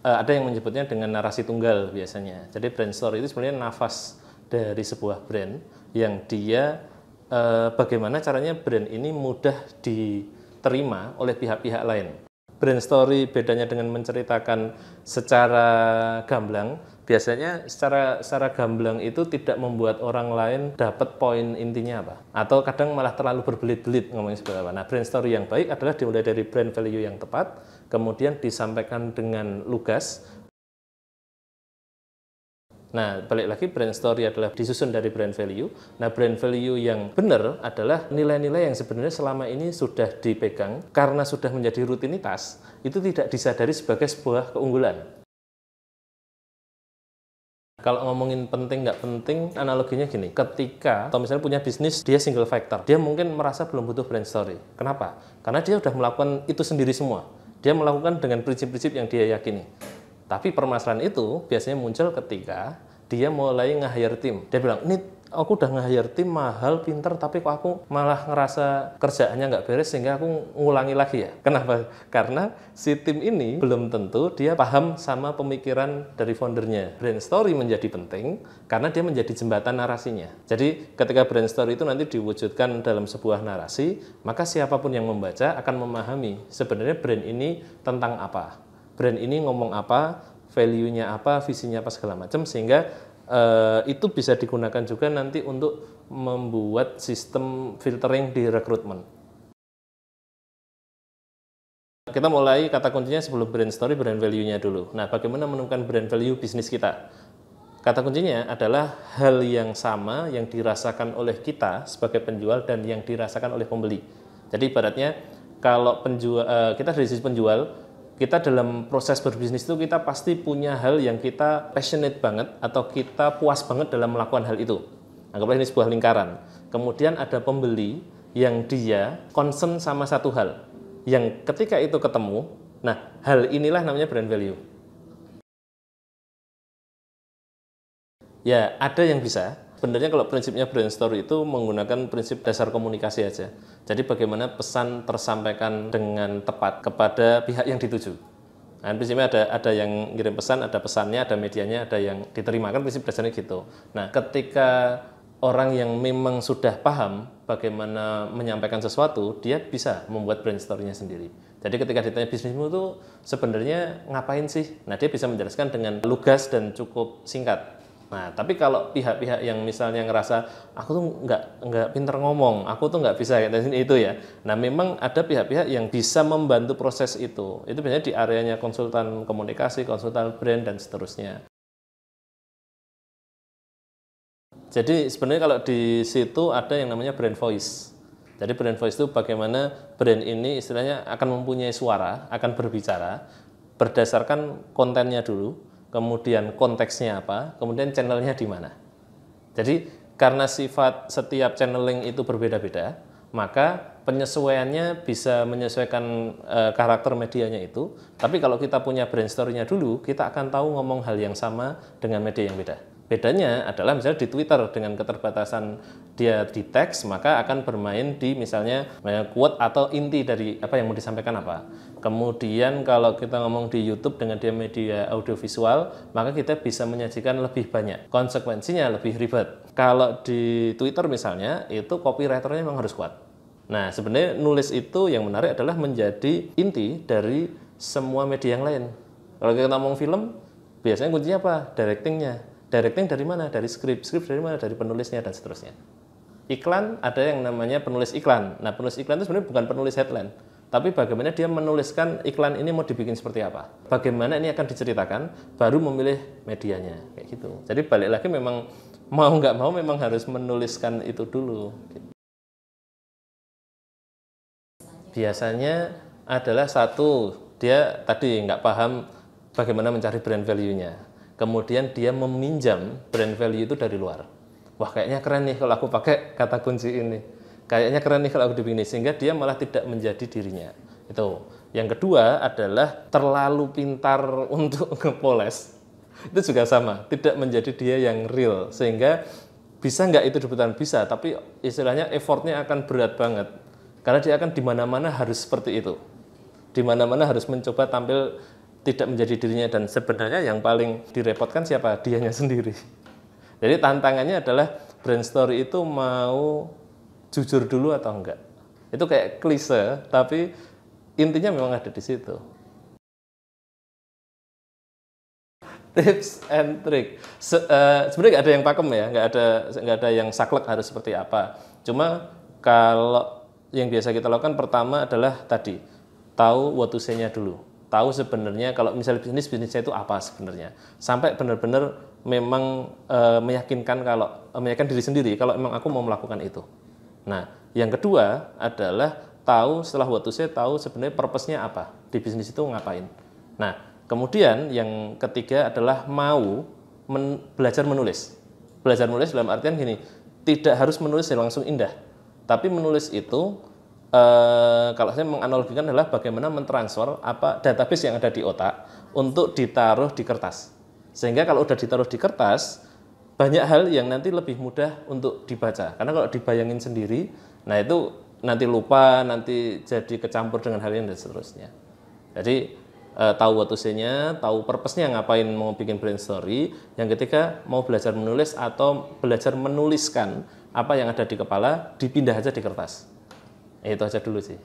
ada yang menyebutnya dengan narasi tunggal biasanya. Jadi brand story itu sebenarnya nafas dari sebuah brand yang dia bagaimana caranya brand ini mudah diterima oleh pihak-pihak lain. Brand story bedanya dengan menceritakan secara gamblang. Biasanya secara gamblang itu tidak membuat orang lain dapat poin intinya apa. Atau kadang malah terlalu berbelit-belit ngomongin seperti apa. Nah, brand story yang baik adalah dimulai dari brand value yang tepat, kemudian disampaikan dengan lugas. Nah, balik lagi brand story adalah disusun dari brand value. Nah, brand value yang benar adalah nilai-nilai yang sebenarnya selama ini sudah dipegang karena sudah menjadi rutinitas, itu tidak disadari sebagai sebuah keunggulan. Kalau ngomongin penting nggak penting, analoginya gini, ketika atau misalnya punya bisnis, dia single factor, dia mungkin merasa belum butuh brand story. Kenapa? Karena dia udah melakukan itu sendiri semua. Dia melakukan dengan prinsip-prinsip yang dia yakini. Tapi permasalahan itu biasanya muncul ketika dia mulai nge-hire tim. Dia bilang, ini aku udah nge-hire tim mahal, pinter, tapi kok aku malah ngerasa kerjaannya nggak beres sehingga aku ngulangi lagi ya. Kenapa? Karena si tim ini belum tentu dia paham sama pemikiran dari foundernya. Brand story menjadi penting karena dia menjadi jembatan narasinya. Jadi ketika brand story itu nanti diwujudkan dalam sebuah narasi, maka siapapun yang membaca akan memahami sebenarnya brand ini tentang apa. Brand ini ngomong apa, value-nya apa, visinya apa segala macam, sehingga itu bisa digunakan juga nanti untuk membuat sistem filtering di rekrutmen. Kita mulai kata kuncinya sebelum brand story, brand value-nya dulu. Nah, bagaimana menemukan brand value bisnis kita? Kata kuncinya adalah hal yang sama yang dirasakan oleh kita sebagai penjual dan yang dirasakan oleh pembeli. Jadi ibaratnya kalau kita dari sisi penjual, kita dalam proses berbisnis itu kita pasti punya hal yang kita passionate banget atau kita puas banget dalam melakukan hal itu. Anggaplah ini sebuah lingkaran. Kemudian ada pembeli yang dia concern sama satu hal. Yang ketika itu ketemu, nah hal inilah namanya brand value. Ya, ada yang bisa. Sebenarnya kalau prinsipnya brand story itu menggunakan prinsip dasar komunikasi aja. Jadi bagaimana pesan tersampaikan dengan tepat kepada pihak yang dituju. Nah, prinsipnya ada yang ngirim pesan, ada pesannya, ada medianya, ada yang diterima. Kan prinsip dasarnya gitu. Nah, ketika orang yang memang sudah paham bagaimana menyampaikan sesuatu, dia bisa membuat brand story-nya sendiri. Jadi ketika ditanya bisnismu itu sebenarnya ngapain sih? Nah, dia bisa menjelaskan dengan lugas dan cukup singkat. Nah, tapi kalau pihak-pihak yang misalnya ngerasa aku tuh nggak pinter ngomong, aku tuh nggak bisa kayak itu ya. Nah, memang ada pihak-pihak yang bisa membantu proses itu. Itu biasanya di areanya konsultan komunikasi, konsultan brand dan seterusnya. Jadi sebenarnya kalau di situ ada yang namanya brand voice. Jadi brand voice itu bagaimana brand ini istilahnya akan mempunyai suara, akan berbicara berdasarkan kontennya dulu. Kemudian konteksnya apa, kemudian channelnya di mana. Jadi karena sifat setiap channeling itu berbeda-beda, maka penyesuaiannya bisa menyesuaikan karakter medianya itu. Tapi kalau kita punya brand story-nya dulu, kita akan tahu ngomong hal yang sama dengan media yang beda. Bedanya adalah misalnya di Twitter dengan keterbatasan dia di teks, maka akan bermain di misalnya quote atau inti dari apa yang mau disampaikan apa. Kemudian kalau kita ngomong di YouTube dengan dia media audiovisual, maka kita bisa menyajikan lebih banyak. Konsekuensinya lebih ribet. Kalau di Twitter misalnya, itu copywriter-nya memang harus kuat. Nah, sebenarnya nulis itu yang menarik adalah menjadi inti dari semua media yang lain. Kalau kita ngomong film, biasanya kuncinya apa? Directing-nya. Directing dari mana? Dari skrip dari mana? Dari penulisnya dan seterusnya. Iklan ada yang namanya penulis iklan. Nah, penulis iklan itu sebenarnya bukan penulis headline, tapi bagaimana dia menuliskan iklan ini mau dibikin seperti apa. Bagaimana ini akan diceritakan, baru memilih medianya kayak gitu. Jadi balik lagi memang mau nggak mau memang harus menuliskan itu dulu. Biasanya adalah satu, dia tadi nggak paham bagaimana mencari brand value-nya. Kemudian dia meminjam brand value itu dari luar. Wah, kayaknya keren nih kalau aku pakai kata kunci ini. Kayaknya keren nih kalau aku dibikin ini. Sehingga dia malah tidak menjadi dirinya. Itu. Yang kedua adalah terlalu pintar untuk ngepoles. Itu juga sama. Tidak menjadi dia yang real. Sehingga bisa nggak itu dibutuhkan? Bisa. Tapi istilahnya effortnya akan berat banget. Karena dia akan di mana-mana harus seperti itu. Di mana-mana harus mencoba tampil tidak menjadi dirinya, dan sebenarnya yang paling direpotkan siapa? Dianya sendiri. Jadi tantangannya adalah brain story itu mau jujur dulu atau enggak. Itu kayak klise, tapi intinya memang ada di situ. Tips and trick. Sebenarnya nggak ada yang pakem ya, nggak ada yang saklek harus seperti apa. Cuma kalau yang biasa kita lakukan pertama adalah tadi tahu what to say-nya dulu. Tahu sebenarnya kalau misalnya bisnisnya itu apa sebenarnya. Sampai benar-benar memang meyakinkan diri sendiri kalau memang aku mau melakukan itu. Nah, yang kedua adalah tahu setelah what to say, tahu sebenarnya purpose-nya apa di bisnis itu ngapain. Nah, kemudian yang ketiga adalah mau belajar menulis. Belajar menulis dalam artian gini, tidak harus menulis yang langsung indah, tapi menulis itu kalau saya menganalogikan adalah bagaimana mentransfer database yang ada di otak untuk ditaruh di kertas. Sehingga kalau udah ditaruh di kertas, banyak hal yang nanti lebih mudah untuk dibaca. Karena kalau dibayangin sendiri, nah itu nanti lupa, nanti jadi kecampur dengan hal yang dan seterusnya. Jadi tahu what to say-nya, tahu purpose-nya ngapain mau bikin brain story. Yang ketiga, mau belajar menulis atau belajar menuliskan apa yang ada di kepala, dipindah aja di kertas. Itu aja dulu sih.